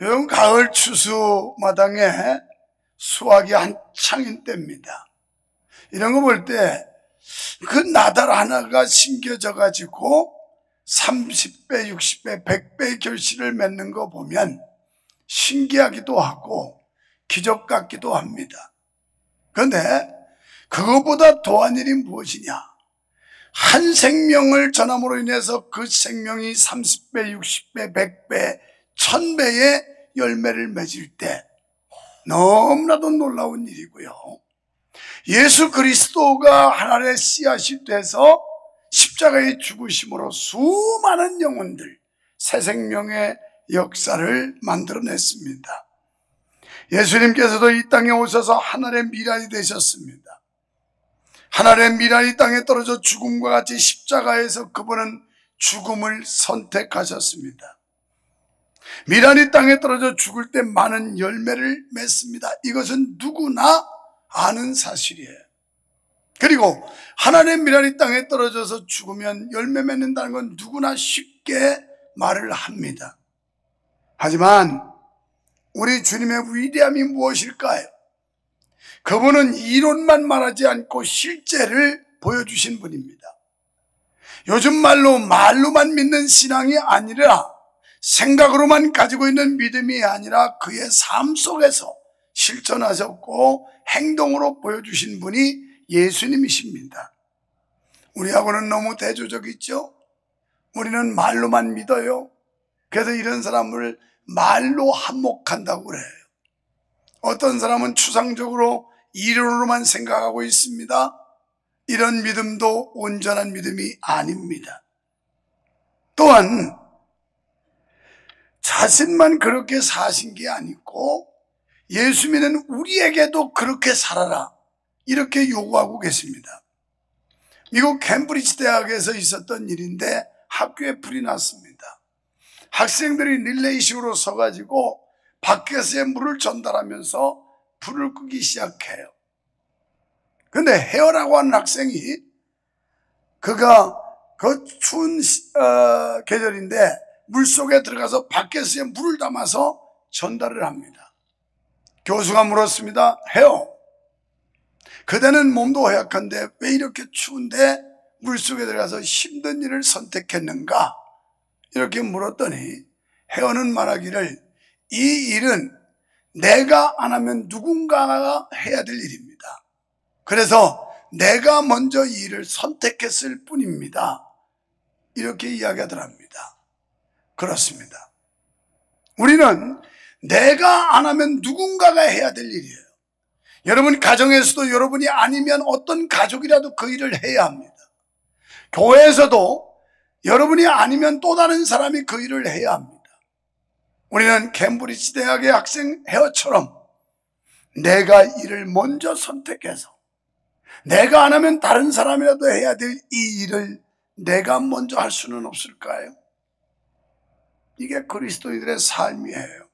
요즘 가을 추수 마당에 수확이 한창인 때입니다. 이런 거 볼 때 그 나달 하나가 심겨져 가지고 30배, 60배, 100배의 결실을 맺는 거 보면 신기하기도 하고 기적 같기도 합니다. 그런데 그것보다 더한 일이 무엇이냐? 한 생명을 전함으로 인해서 그 생명이 30배, 60배, 100배, 1000배의 열매를 맺을 때 너무나도 놀라운 일이고요. 예수 그리스도가 하나님의 씨앗이 돼서 십자가의 죽으심으로 수많은 영혼들, 새 생명의 역사를 만들어냈습니다. 예수님께서도 이 땅에 오셔서 하늘의 미랄이 되셨습니다. 하늘의 미랄이 땅에 떨어져 죽음과 같이 십자가에서 그분은 죽음을 선택하셨습니다. 미랄이 땅에 떨어져 죽을 때 많은 열매를 맺습니다. 이것은 누구나 아는 사실이에요. 그리고 하나님의 미랄이 땅에 떨어져서 죽으면 열매 맺는다는 건 누구나 쉽게 말을 합니다. 하지만 우리 주님의 위대함이 무엇일까요? 그분은 이론만 말하지 않고 실제를 보여주신 분입니다. 요즘 말로만 믿는 신앙이 아니라 생각으로만 가지고 있는 믿음이 아니라 그의 삶 속에서 실천하셨고 행동으로 보여주신 분이 예수님이십니다. 우리하고는 너무 대조적이죠? 우리는 말로만 믿어요. 그래서 이런 사람을 말로 한몫한다고 그래요. 어떤 사람은 추상적으로 이론으로만 생각하고 있습니다. 이런 믿음도 온전한 믿음이 아닙니다. 또한 자신만 그렇게 사신 게 아니고 예수 믿는 우리에게도 그렇게 살아라 이렇게 요구하고 계십니다. 미국 캠브리지 대학에서 있었던 일인데 학교에 불이 났습니다. 학생들이 릴레이식으로 서가지고 밖에서의 물을 전달하면서 불을 끄기 시작해요. 근데 헤어라고 하는 학생이 그가 그 추운 계절인데 물속에 들어가서 밖에서의 물을 담아서 전달을 합니다. 교수가 물었습니다. 헤어, 그대는 몸도 허약한데 왜 이렇게 추운데 물속에 들어가서 힘든 일을 선택했는가? 이렇게 물었더니 헤어는 말하기를 이 일은 내가 안 하면 누군가가 해야 될 일입니다. 그래서 내가 먼저 이 일을 선택했을 뿐입니다. 이렇게 이야기하더랍니다. 그렇습니다. 우리는 내가 안 하면 누군가가 해야 될 일이에요. 여러분 가정에서도 여러분이 아니면 어떤 가족이라도 그 일을 해야 합니다. 교회에서도 여러분이 아니면 또 다른 사람이 그 일을 해야 합니다. 우리는 캠브리지 대학의 학생 헤어처럼 내가 일을 먼저 선택해서 내가 안 하면 다른 사람이라도 해야 될 이 일을 내가 먼저 할 수는 없을까요? 이게 그리스도인들의 삶이에요.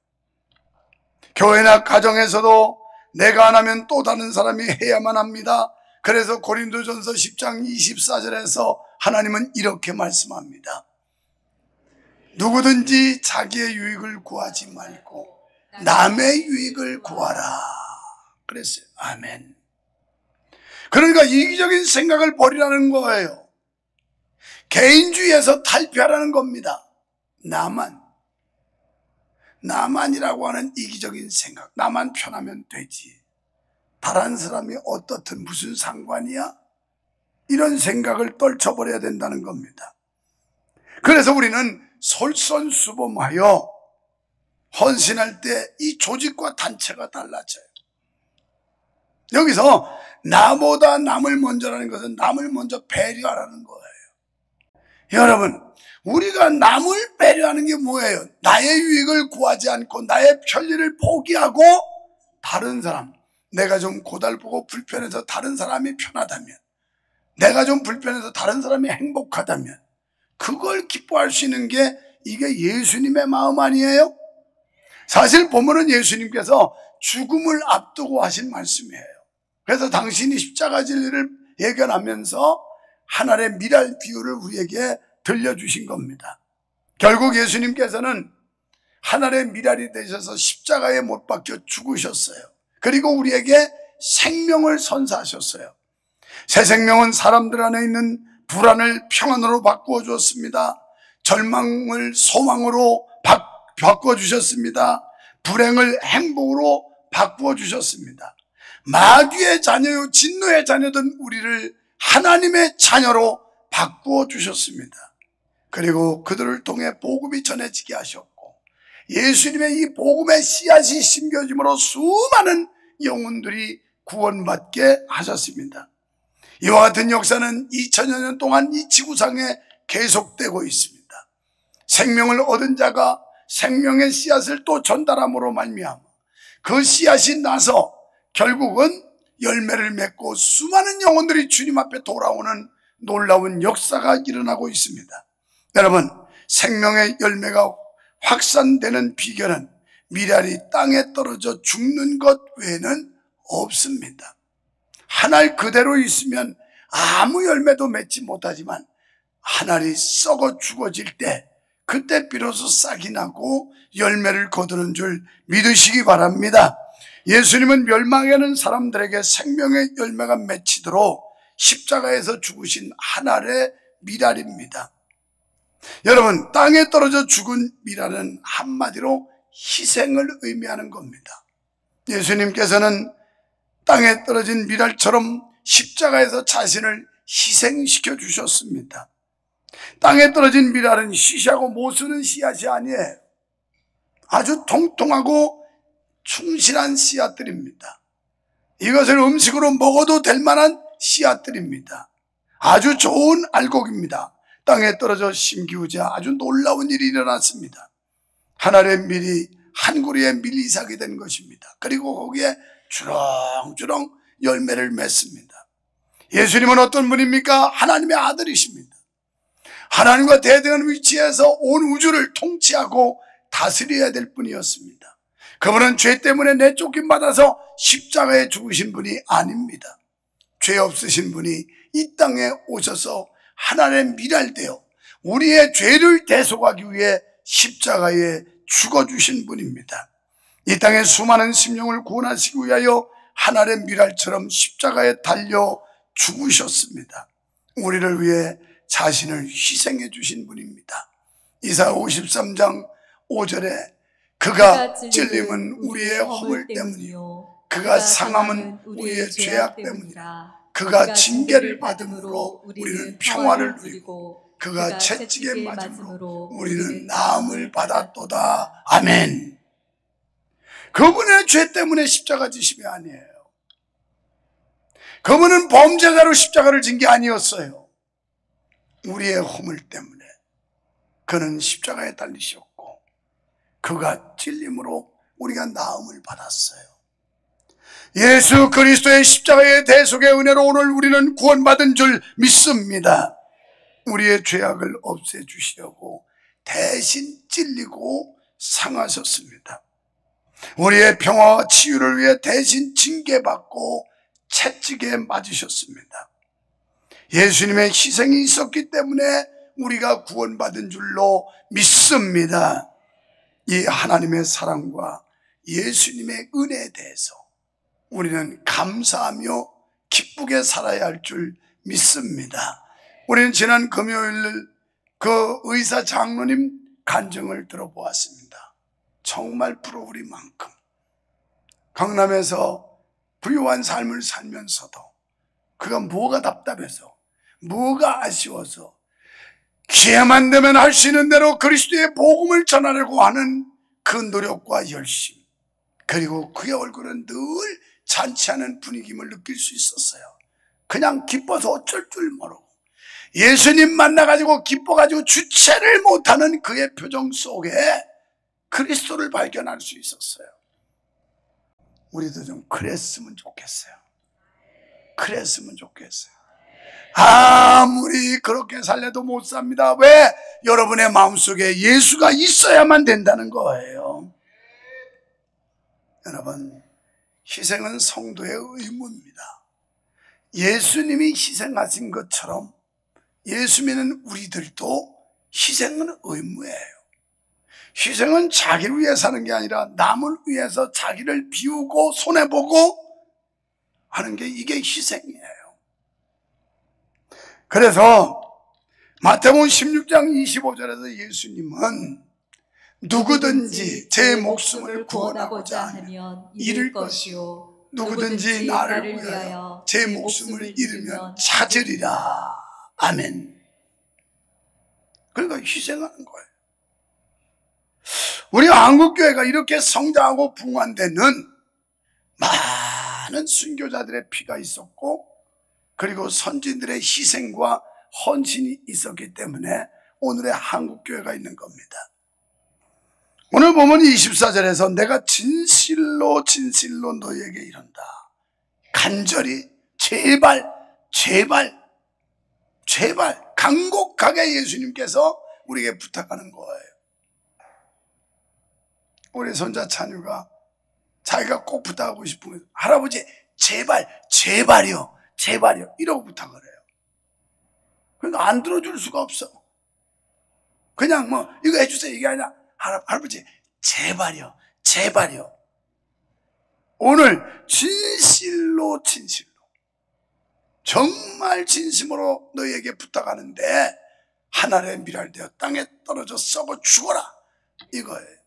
교회나 가정에서도 내가 안 하면 또 다른 사람이 해야만 합니다. 그래서 고린도전서 10장 24절에서 하나님은 이렇게 말씀합니다. 누구든지 자기의 유익을 구하지 말고 남의 유익을 구하라 그랬어요. 아멘. 그러니까 이기적인 생각을 버리라는 거예요. 개인주의에서 탈피하라는 겁니다. 나만이라고 하는 이기적인 생각, 나만 편하면 되지, 다른 사람이 어떻든 무슨 상관이야? 이런 생각을 떨쳐버려야 된다는 겁니다. 그래서 우리는 솔선수범하여 헌신할 때 이 조직과 단체가 달라져요. 여기서 나보다 남을 먼저라는 것은 남을 먼저 배려하라는 거예요. 여러분, 우리가 남을 배려하는 게 뭐예요? 나의 유익을 구하지 않고 나의 편리를 포기하고 다른 사람, 내가 좀 고달프고 불편해서 다른 사람이 편하다면, 내가 좀 불편해서 다른 사람이 행복하다면 그걸 기뻐할 수 있는 게 이게 예수님의 마음 아니에요? 사실 보면은 예수님께서 죽음을 앞두고 하신 말씀이에요. 그래서 당신이 십자가 진리를 예견하면서 하늘의 미랄 비유를 우리에게 들려주신 겁니다. 결국 예수님께서는 하늘의 미랄이 되셔서 십자가에 못 박혀 죽으셨어요. 그리고 우리에게 생명을 선사하셨어요. 새 생명은 사람들 안에 있는 불안을 평안으로 바꾸어 주었습니다. 절망을 소망으로 바꾸어 주셨습니다. 불행을 행복으로 바꾸어 주셨습니다. 마귀의 자녀요 진노의 자녀든 우리를 하나님의 자녀로 바꾸어 주셨습니다. 그리고 그들을 통해 복음이 전해지게 하셨고, 예수님의 이 복음의 씨앗이 심겨짐으로 수많은 영혼들이 구원받게 하셨습니다. 이와 같은 역사는 2000여 년 동안 이 지구상에 계속되고 있습니다. 생명을 얻은 자가 생명의 씨앗을 또 전달함으로 말미암아 그 씨앗이 나서 결국은 열매를 맺고 수많은 영혼들이 주님 앞에 돌아오는 놀라운 역사가 일어나고 있습니다. 여러분, 생명의 열매가 확산되는 비결은 미랄이 땅에 떨어져 죽는 것 외에는 없습니다. 한 알 그대로 있으면 아무 열매도 맺지 못하지만 한 알이 썩어 죽어질 때, 그때 비로소 싹이 나고 열매를 거두는 줄 믿으시기 바랍니다. 예수님은 멸망하는 사람들에게 생명의 열매가 맺히도록 십자가에서 죽으신 한 알의 미랄입니다. 여러분, 땅에 떨어져 죽은 미랄은 한마디로 희생을 의미하는 겁니다. 예수님께서는 땅에 떨어진 미랄처럼 십자가에서 자신을 희생시켜 주셨습니다. 땅에 떨어진 미랄은 시시하고 못 쓰는 씨앗이 아니에요. 아주 통통하고 충실한 씨앗들입니다. 이것을 음식으로 먹어도 될 만한 씨앗들입니다. 아주 좋은 알곡입니다. 땅에 떨어져 심기우자 아주 놀라운 일이 일어났습니다. 한 알의 밀이 한 구리의 밀이삭이 된 것입니다. 그리고 거기에 주렁주렁 열매를 맺습니다. 예수님은 어떤 분입니까? 하나님의 아들이십니다. 하나님과 대등한 위치에서 온 우주를 통치하고 다스려야 될 분이었습니다. 그분은 죄 때문에 내쫓김 받아서 십자가에 죽으신 분이 아닙니다. 죄 없으신 분이 이 땅에 오셔서 하나님의 미랄되어 우리의 죄를 대속하기 위해 십자가에 죽어주신 분입니다. 이 땅의 수많은 심령을 구원하시기 위하여 하나님의 미랄처럼 십자가에 달려 죽으셨습니다. 우리를 위해 자신을 희생해 주신 분입니다. 이사야 53장 5절에 그가 찔림은 우리의 허물 때문이요 그가 상함은 우리의 죄악 때문이라. 그가 징계를 받음으로 우리는 평화를 누리고 그가 채찍에 맞음으로 우리는 나음을 받았도다. 아멘. 그분의 죄 때문에 십자가 지심이 아니에요. 그분은 범죄자로 십자가를 진 게 아니었어요. 우리의 허물 때문에 그는 십자가에 달리셨고 그가 찔림으로 우리가 나음을 받았어요. 예수 그리스도의 십자가의 대속의 은혜로 오늘 우리는 구원받은 줄 믿습니다. 우리의 죄악을 없애주시려고 대신 찔리고 상하셨습니다. 우리의 평화와 치유를 위해 대신 징계받고 채찍에 맞으셨습니다. 예수님의 희생이 있었기 때문에 우리가 구원받은 줄로 믿습니다. 이 하나님의 사랑과 예수님의 은혜에 대해서 우리는 감사하며 기쁘게 살아야 할 줄 믿습니다. 우리는 지난 금요일 그 의사 장로님 간증을 들어보았습니다. 정말 부러울 만큼 강남에서 부유한 삶을 살면서도 그가 뭐가 답답해서 뭐가 아쉬워서 기회만 되면 할 수 있는 대로 그리스도의 복음을 전하려고 하는 그 노력과 열심, 그리고 그의 얼굴은 늘 잔치하는 분위기임을 느낄 수 있었어요. 그냥 기뻐서 어쩔 줄 모르고 예수님 만나가지고 기뻐가지고 주체를 못하는 그의 표정 속에 그리스도를 발견할 수 있었어요. 우리도 좀 그랬으면 좋겠어요. 그랬으면 좋겠어요. 아무리 그렇게 살려도 못 삽니다. 왜? 여러분의 마음속에 예수가 있어야만 된다는 거예요. 여러분, 희생은 성도의 의무입니다. 예수님이 희생하신 것처럼 예수 믿는 우리들도 희생은 의무예요. 희생은 자기를 위해 사는 게 아니라 남을 위해서 자기를 비우고 손해보고 하는 게 이게 희생이에요. 그래서 마태복음 16장 25절에서 예수님은 누구든지 제 목숨을 구원하고자 하면 잃을 것이요 누구든지 나를 위하여 제 목숨을 잃으면 찾으리라. 아멘. 그러니까 희생하는 거예요. 우리 한국교회가 이렇게 성장하고 붕한 데는 많은 순교자들의 피가 있었고 그리고 선진들의 희생과 헌신이 있었기 때문에 오늘의 한국교회가 있는 겁니다. 오늘 보면 24절에서 내가 진실로 진실로 너희에게 이른다. 간절히 제발 간곡하게 예수님께서 우리에게 부탁하는 거예요. 우리 손자 찬유가 자기가 꼭 부탁하고 싶으면 할아버지 제발요 이러고 부탁을 해요. 그러니까 안 들어줄 수가 없어. 그냥 뭐 이거 해주세요 이게 아니라 할아버지 제발요. 오늘 진실로 정말 진심으로 너희에게 부탁하는데 하늘에 미랄되어 땅에 떨어져 썩어 죽어라 이거예요.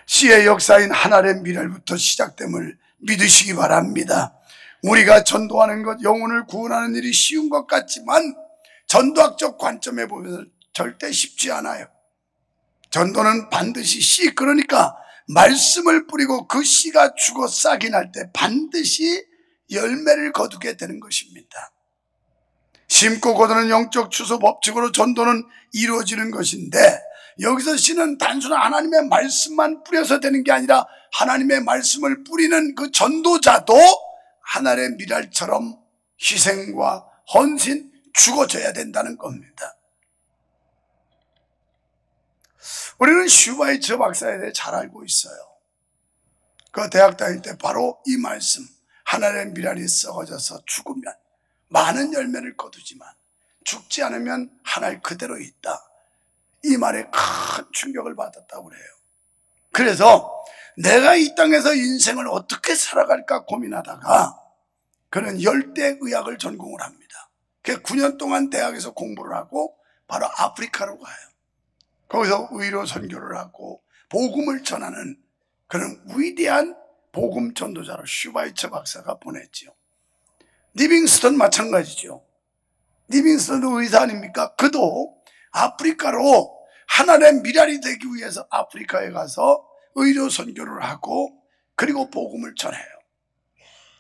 시의 역사인 하늘의 미랄부터 시작됨을 믿으시기 바랍니다. 우리가 전도하는 것, 영혼을 구원하는 일이 쉬운 것 같지만 전도학적 관점에 보면 절대 쉽지 않아요. 전도는 반드시 씨, 그러니까 말씀을 뿌리고 그 씨가 죽어 싹이 날 때 반드시 열매를 거두게 되는 것입니다. 심고 거두는 영적 추수 법칙으로 전도는 이루어지는 것인데 여기서 씨는 단순한 하나님의 말씀만 뿌려서 되는 게 아니라 하나님의 말씀을 뿌리는 그 전도자도 하늘의 미랄처럼 희생과 헌신 죽어져야 된다는 겁니다. 우리는 슈바이처 박사에 대해 잘 알고 있어요. 그 대학 다닐 때 바로 이 말씀, 하늘의 미랄이 썩어져서 죽으면 많은 열매를 거두지만 죽지 않으면 하늘 그대로 있다. 이 말에 큰 충격을 받았다고 그래요. 그래서 내가 이 땅에서 인생을 어떻게 살아갈까 고민하다가 그는 열대의학을 전공을 합니다. 그래서 9년 동안 대학에서 공부를 하고 바로 아프리카로 가요. 거기서 의료 선교를 하고 복음을 전하는 그런 위대한 복음 전도자로 슈바이처 박사가 보냈죠. 리빙스턴 마찬가지죠. 리빙스턴도 의사 아닙니까? 그도 아프리카로 하나님의 미랄이 되기 위해서 아프리카에 가서 의료 선교를 하고 그리고 복음을 전해요.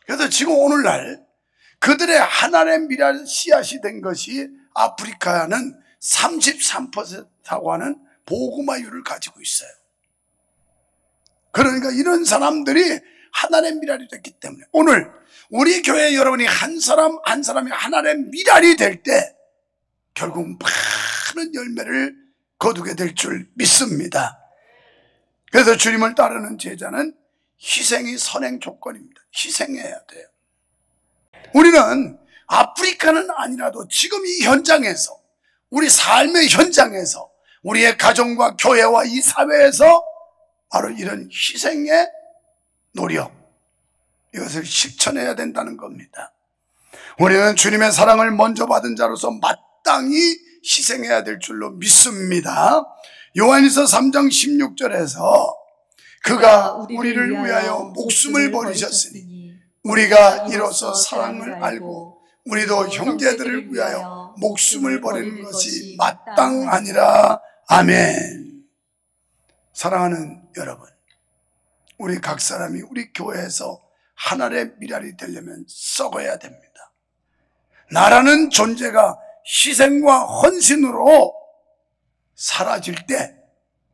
그래서 지금 오늘날 그들의 하나님의 미랄 씨앗이 된 것이 아프리카는 33%라고 하는 복음화율을 가지고 있어요. 그러니까 이런 사람들이 하나님의 미랄이 됐기 때문에 오늘 우리 교회 여러분이 한 사람 한 사람이 하나님의 미랄이 될 때 결국 많은 열매를 거두게 될 줄 믿습니다. 그래서 주님을 따르는 제자는 희생이 선행 조건입니다. 희생해야 돼요. 우리는 아프리카는 아니라도 지금 이 현장에서 우리 삶의 현장에서 우리의 가정과 교회와 이 사회에서 바로 이런 희생의 노력 이것을 실천해야 된다는 겁니다. 우리는 주님의 사랑을 먼저 받은 자로서 마땅히 희생해야 될 줄로 믿습니다. 요한일서 3장 16절에서 그가 우리를 위하여 목숨을 버리셨으니 우리가 이로써 사랑을 알고 우리도 형제들을 위하여 목숨을 버리는 것이 마땅하니라. 아멘. 사랑하는 여러분, 우리 각 사람이 우리 교회에서 하늘의 미랄이 되려면 썩어야 됩니다. 나라는 존재가 희생과 헌신으로 사라질 때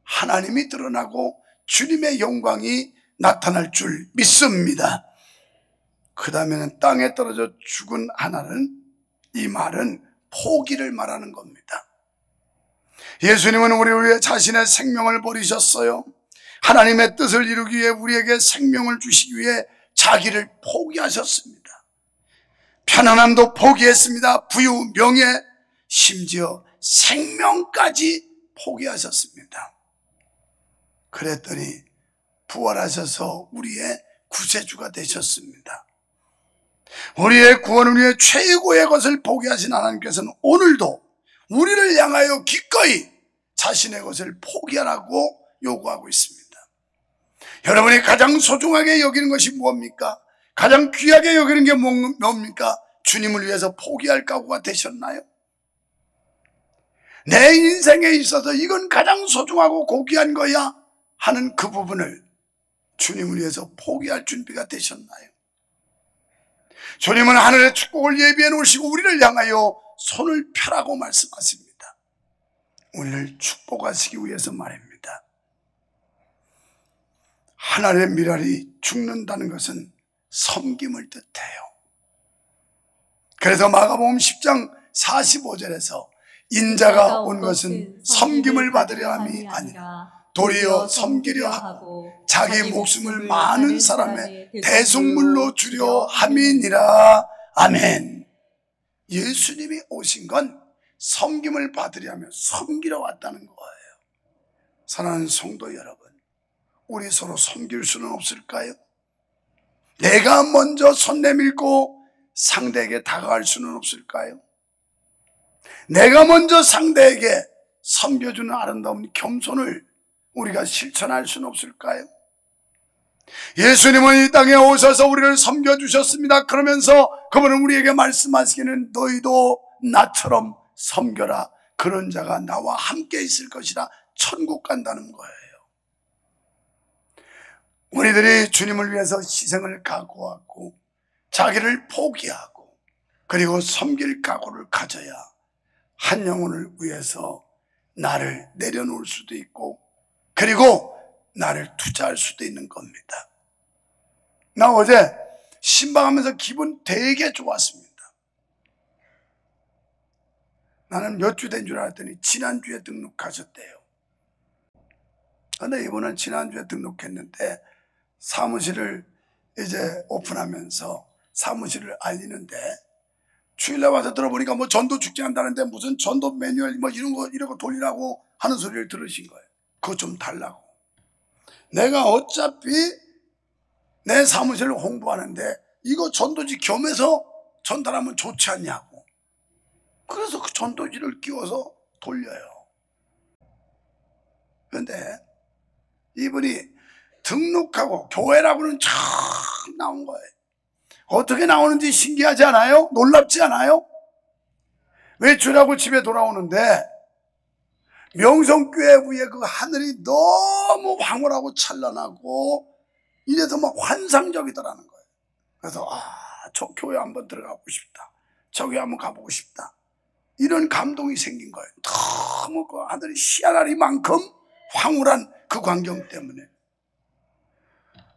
하나님이 드러나고 주님의 영광이 나타날 줄 믿습니다. 그 다음에는 땅에 떨어져 죽은 하나는 이 말은 포기를 말하는 겁니다. 예수님은 우리를 위해 자신의 생명을 버리셨어요. 하나님의 뜻을 이루기 위해 우리에게 생명을 주시기 위해 자기를 포기하셨습니다. 편안함도 포기했습니다. 부유, 명예, 심지어 생명까지 포기하셨습니다. 그랬더니 부활하셔서 우리의 구세주가 되셨습니다. 우리의 구원을 위해 최고의 것을 포기하신 하나님께서는 오늘도 우리를 향하여 기꺼이 자신의 것을 포기하라고 요구하고 있습니다. 여러분이 가장 소중하게 여기는 것이 뭡니까? 가장 귀하게 여기는 게 뭡니까? 주님을 위해서 포기할 각오가 되셨나요? 내 인생에 있어서 이건 가장 소중하고 고귀한 거야 하는 그 부분을 주님을 위해서 포기할 준비가 되셨나요? 주님은 하늘의 축복을 예비해 놓으시고 우리를 향하여 손을 펴라고 말씀하십니다. 우리를 축복하시기 위해서 말입니다. 하나님의 미랄이 죽는다는 것은 섬김을 뜻해요. 그래서 마가복음 10장 45절에서 인자가 온 것은 섬김을 받으려 함이 아니라 도리어 섬기려 하고 자기 목숨을 많은 사람의 대속물로 주려 함이니라. 아멘. 예수님이 오신 건 섬김을 받으려면 섬기러 왔다는 거예요. 사랑하는 성도 여러분, 우리 서로 섬길 수는 없을까요? 내가 먼저 손 내밀고 상대에게 다가갈 수는 없을까요? 내가 먼저 상대에게 섬겨주는 아름다운 겸손을 우리가 실천할 수는 없을까요? 예수님은 이 땅에 오셔서 우리를 섬겨주셨습니다. 그러면서 그분은 우리에게 말씀하시기는 너희도 나처럼 섬겨라. 그런 자가 나와 함께 있을 것이라. 천국 간다는 거예요. 우리들이 주님을 위해서 희생을 각오하고 자기를 포기하고 그리고 섬길 각오를 가져야 한 영혼을 위해서 나를 내려놓을 수도 있고 그리고 나를 투자할 수도 있는 겁니다. 나 어제 신방하면서 기분 되게 좋았습니다. 나는 몇 주 된 줄 알았더니 지난주에 등록하셨대요. 근데 이번엔 지난주에 등록했는데 사무실을 이제 오픈하면서 사무실을 알리는데 주일날 와서 들어보니까 뭐 전도 축제한다는데 무슨 전도 매뉴얼 뭐 이런 거 돌리라고 하는 소리를 들으신 거예요. 그거 좀 달라고. 내가 어차피 내 사무실을 홍보하는데 이거 전도지 겸해서 전달하면 좋지 않냐고. 그래서 그 전도지를 끼워서 돌려요. 그런데 이분이 등록하고 교회라고는 쫙 나온 거예요. 어떻게 나오는지 신기하지 않아요? 놀랍지 않아요? 외출하고 집에 돌아오는데 명성교회 위에 그 하늘이 너무 황홀하고 찬란하고 이래서 막 환상적이더라는 거예요. 그래서 저 교회 한번 들어가고 싶다. 저 교회 한번 가보고 싶다. 이런 감동이 생긴 거예요. 너무 그 하늘이 희한하리만큼 황홀한 그 광경 때문에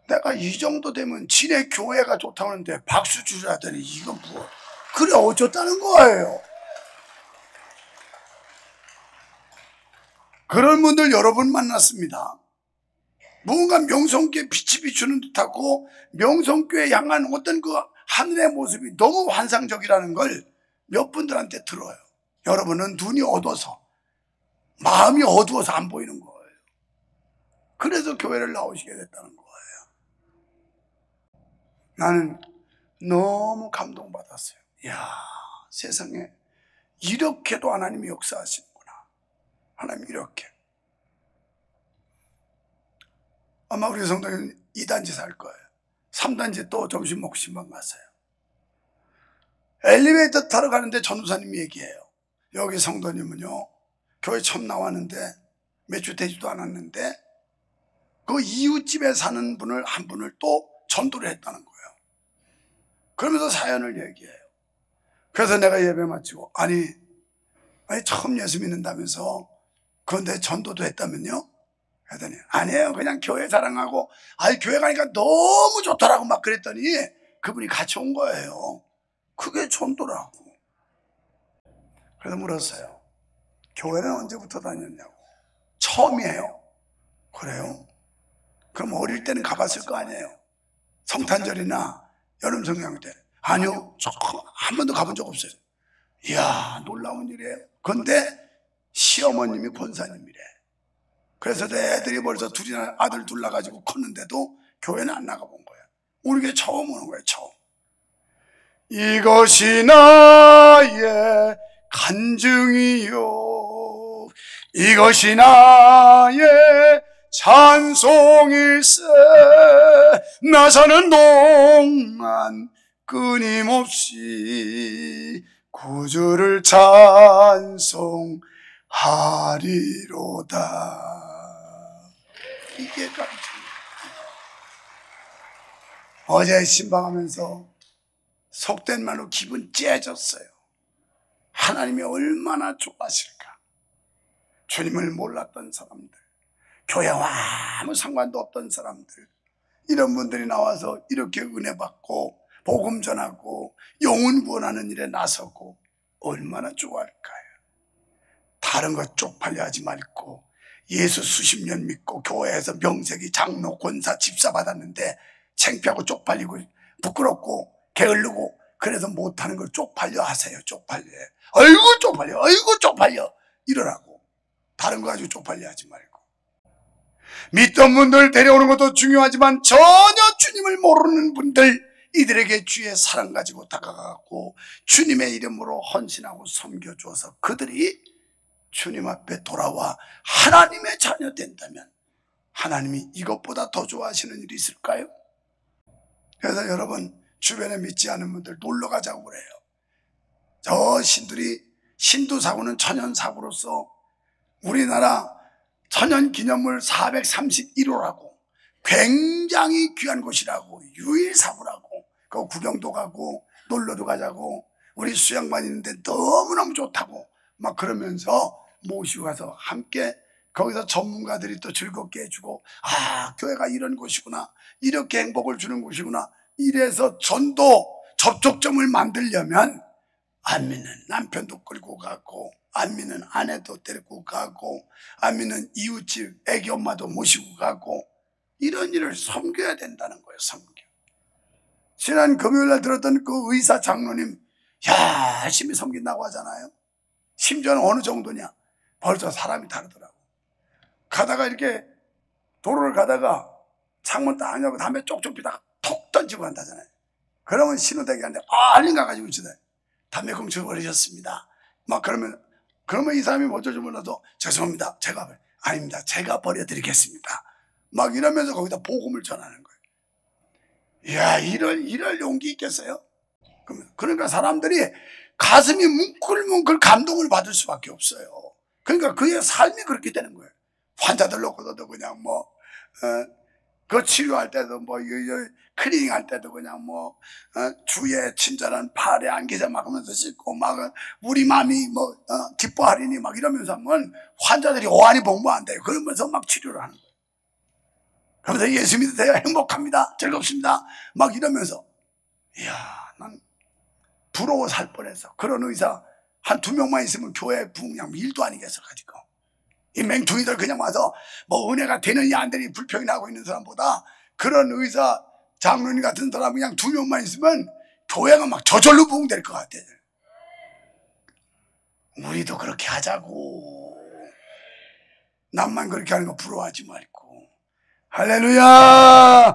내가 이 정도 되면 지네 교회가 좋다고 하는데 박수 주라더니 이건 뭐 그래 어쩌다는 거예요. 그런 분들 여러 분 만났습니다. 뭔가 명성교회 빛이 비추는 듯하고 명성교회 향한 어떤 그 하늘의 모습이 너무 환상적이라는 걸 몇 분들한테 들어요. 여러분은 눈이 어두워서 마음이 어두워서 안 보이는 거예요. 그래서 교회를 나오시게 됐다는 거예요. 나는 너무 감동받았어요. 이야, 세상에 이렇게도 하나님이 역사하시는구나. 하나님 이렇게. 아마 우리 성도는 2단지 살 거예요. 3단지 또 점심 먹고 신방 갔어요. 엘리베이터 타러 가는데 전도사님이 얘기해요. 여기 성도님은요, 교회 처음 나왔는데 몇 주 되지도 않았는데 그 이웃집에 사는 분을 한 분을 또 전도를 했다는 거예요. 그러면서 사연을 얘기해요. 그래서 내가 예배 마치고 아니 처음 예수 믿는다면서 그런데 전도도 했다면요? 그랬더니 아니에요. 그냥 교회 사랑하고 교회 가니까 너무 좋더라고 막 그랬더니 그분이 같이 온 거예요. 그게 전도라고. 그래서 물었어요. 교회는 언제부터 다녔냐고. 처음이에요. 그래요? 그럼 어릴 때는 가봤을 거 아니에요. 성탄절이나 여름 성령 때. 아니요. 한 번도 가본 적 없어요. 이야, 놀라운 일이에요. 그런데 시어머님이 권사님이래. 그래서 내 애들이 벌써 둘이나 아들 둘 낳아가지고 컸는데도 교회는 안 나가본 거야. 우리 교회 처음 오는 거야, 처음. 이것이 나의 간증이요, 이것이 나의 찬송일세. 나 사는 동안 끊임없이 구주를 찬송하리로다. 이게 간증이에요. 어제 신방하면서 속된 말로 기분 째졌어요. 하나님이 얼마나 좋아하실까. 주님을 몰랐던 사람들, 교회와 아무 상관도 없던 사람들, 이런 분들이 나와서 이렇게 은혜 받고 복음 전하고 영혼 구원하는 일에 나서고 얼마나 좋아할까요? 다른 것 쪽팔려 하지 말고 예수 수십 년 믿고 교회에서 명색이 장로, 권사, 집사 받았는데 창피하고 쪽팔리고 부끄럽고 게을르고 그래서 못하는 걸 쪽팔려 하세요. 쪽팔려. 아이고 쪽팔려, 아이고 쪽팔려 이러라고. 다른 거 가지고 쪽팔려 하지 말고. 믿던 분들 데려오는 것도 중요하지만 전혀 주님을 모르는 분들, 이들에게 주의 사랑 가지고 다가가고 주님의 이름으로 헌신하고 섬겨주어서 그들이 주님 앞에 돌아와 하나님의 자녀 된다면 하나님이 이것보다 더 좋아하시는 일이 있을까요? 그래서 여러분, 주변에 믿지 않은 분들 놀러 가자고 그래요. 저 신들이, 신도사고는 천연사고로서 우리나라 천연기념물 431호라고 굉장히 귀한 곳이라고, 유일사고라고, 그 구경도 가고 놀러도 가자고, 우리 수양반 있는데 너무너무 좋다고 막 그러면서 모시고 가서 함께 거기서 전문가들이 또 즐겁게 해주고, 아, 교회가 이런 곳이구나, 이렇게 행복을 주는 곳이구나, 이래서 전도 접촉점을 만들려면 안 믿는 남편도 끌고 가고, 안 믿는 아내도 데리고 가고, 안 믿는 이웃집 애기 엄마도 모시고 가고, 이런 일을 섬겨야 된다는 거예요. 섬겨. 지난 금요일날 들었던 그 의사 장로님 열심히 섬긴다고 하잖아요. 심지어는 어느 정도냐, 벌써 사람이 다르더라고. 가다가 이렇게 도로를 가다가 창문 딱 열고 담배 쪽쪽 피다가 톡 던지고 간다잖아요. 그러면 신호대기한테 얼른 가가지고 있어요. 담배 훔쳐버리셨습니다. 막 그러면 이 사람이 어쩔 줄 몰라도 죄송합니다, 아닙니다, 제가 버려드리겠습니다. 막 이러면서 거기다 복음을 전하는 거예요. 이야, 이럴 용기 있겠어요? 그러니까 사람들이 가슴이 뭉클뭉클 감동을 받을 수밖에 없어요. 그러니까 그의 삶이 그렇게 되는 거예요. 환자들 놓고서도 그냥 그 치료할 때도 클리닝 할 때도 그냥 주의 친절한 팔에 안기자 막 하면서 씻고 막 우리 마음이 기뻐하리니 막 이러면서 하면 환자들이 오한이 복무한대요. 그러면서 막 치료를 하는 거예요. 그러면서 예수 믿으세요, 행복합니다, 즐겁습니다 막 이러면서, 이야, 난 부러워 살 뻔했어. 그런 의사 한 2명만 있으면 교회 부흥량 일도 아니겠어가지고, 이 맹퉁이들 그냥 와서 은혜가 되느냐 안 되느냐 불평이 나고 있는 사람보다 그런 의사 장로님 같은 사람 그냥 2명만 있으면 교회가 막 저절로 부흥될 것 같아. 우리도 그렇게 하자고. 남만 그렇게 하는 거 부러워하지 말고. 할렐루야.